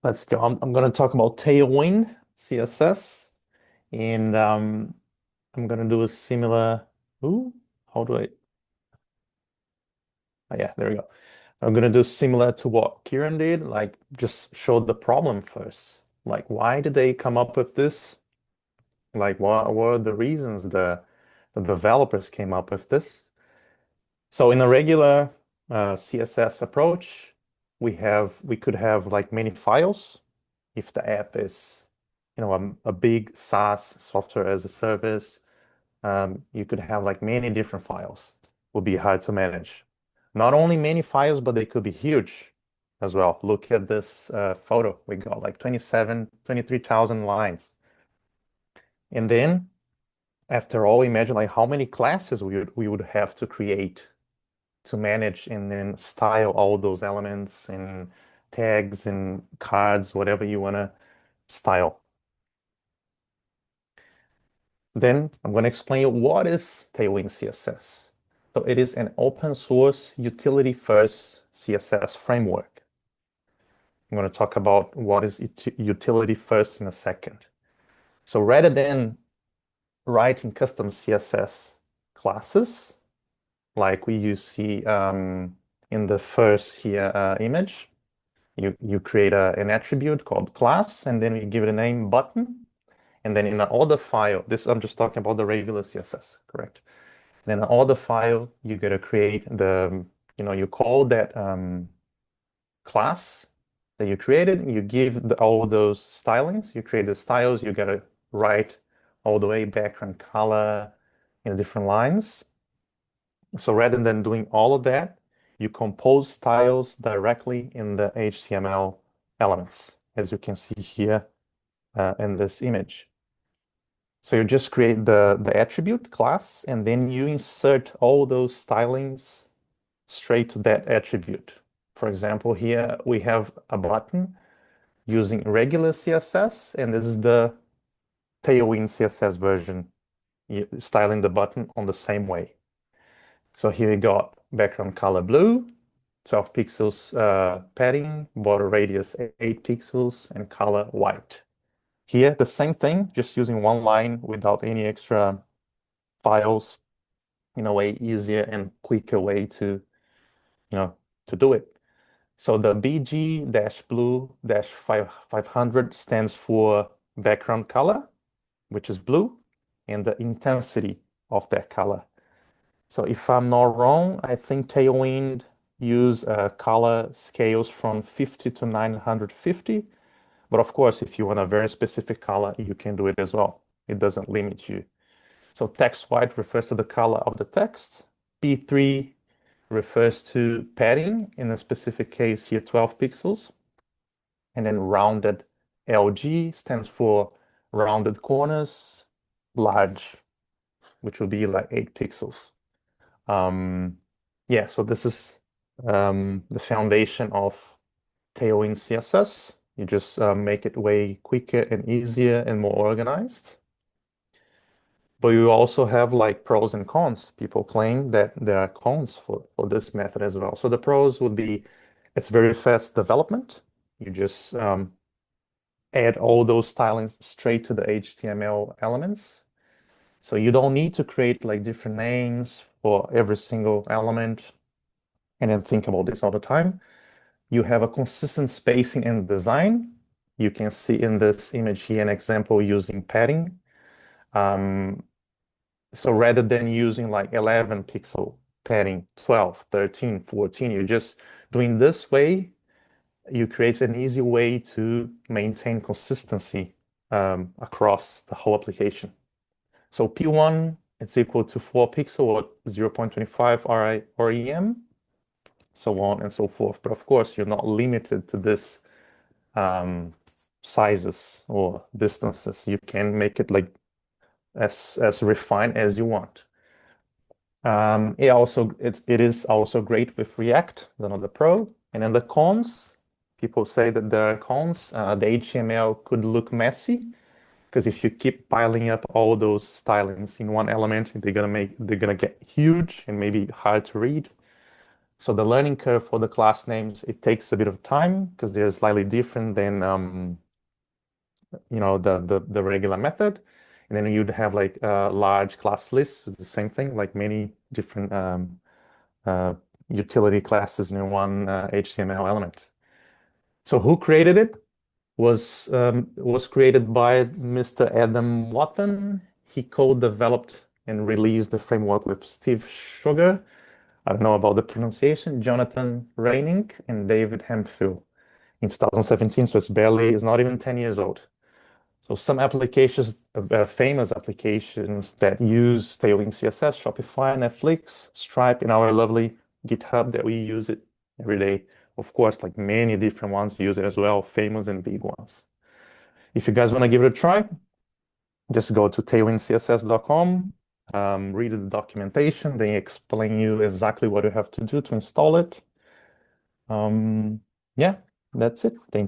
Let's go. I'm going to talk about Tailwind CSS, and I'm going to do a similar. Ooh, how do I? Oh, yeah, there we go. I'm going to do similar to what Kieran did, like just show the problem first. Like, why did they come up with this? Like, what were the reasons the developers came up with this? So in a regular CSS approach, we could have like many files if the app is, a big SaaS software as a service. You could have like many different files. Would be hard to manage. Not only many files, but they could be huge as well. Look at this photo. We got like 23,000 lines. And then after all, imagine like how many classes we would have to create to manage and then style all those elements and tags and cards, whatever you want to style. Then I'm going to explain you what is Tailwind CSS. So it is an open source utility first CSS framework. I'm going to talk about what is utility first in a second. So rather than writing custom CSS classes, like you see in the first here image, you create an attribute called class, and then you give it a name button. And then in another file, this I'm just talking about the regular CSS, correct? Then in another file, you gotta create you call that class that you created, you give all those stylings, you create the styles, you gotta write all the way background color in different lines. So rather than doing all of that, you compose styles directly in the HTML elements, as you can see here in this image. So you just create the attribute class, and then you insert all those stylings straight to that attribute. For example, here we have a button using regular CSS, and this is the Tailwind CSS version, styling the button on the same way. So here we got background color blue, 12 pixels padding, border radius 8 pixels, and color white. Here, the same thing, just using one line without any extra files in a way easier and quicker way you know, to do it. So the BG-blue-500 stands for background color, which is blue, and the intensity of that color. So if I'm not wrong, I think Tailwind use color scales from 50 to 950. But of course, if you want a very specific color, you can do it as well. It doesn't limit you. So text white refers to the color of the text. P3 refers to padding, in a specific case here, 12 pixels. And then rounded LG stands for rounded corners, large, which will be like 8 pixels. Yeah, so this is the foundation of Tailwind CSS. You just make it way quicker and easier and more organized. But you also have like pros and cons. People claim that there are cons for this method as well. So the pros would be it's very fast development. You just add all those stylings straight to the HTML elements. So you don't need to create like different names for every single element and then think about this all the time. You have a consistent spacing and design. You can see in this image here an example using padding. Um, So rather than using like 11 pixel padding, 12, 13, 14, you're just doing this way, you create an easy way to maintain consistency across the whole application. So P1, it's equal to 4 pixel or 0.25 REM, so on and so forth. But of course, you're not limited to this sizes or distances. You can make it like as refined as you want. It is also great with React, another pro. And then the cons, people say that there are cons. The HTML could look messy because if you keep piling up all those stylings in one element, they're gonna get huge and maybe hard to read. So the learning curve for the class names, it takes a bit of time because they're slightly different than the regular method. And then you'd have like large class lists with the same thing, like many different uh, utility classes in one HTML element. So who created it? Was created by Mr. Adam Watson. He co-developed and released the framework with Steve Sugar. I don't know about the pronunciation, Jonathan Reining and David Hemphill in 2017. So it's not even 10 years old. So some applications, famous applications that use Tailwind CSS, Shopify, Netflix, Stripe, and our lovely GitHub that we use it every day. Of course, like many different ones use it as well, famous and big ones. If you guys want to give it a try, just go to tailwindcss.com, read the documentation, they explain you exactly what you have to do to install it. Yeah, that's it. Thank you.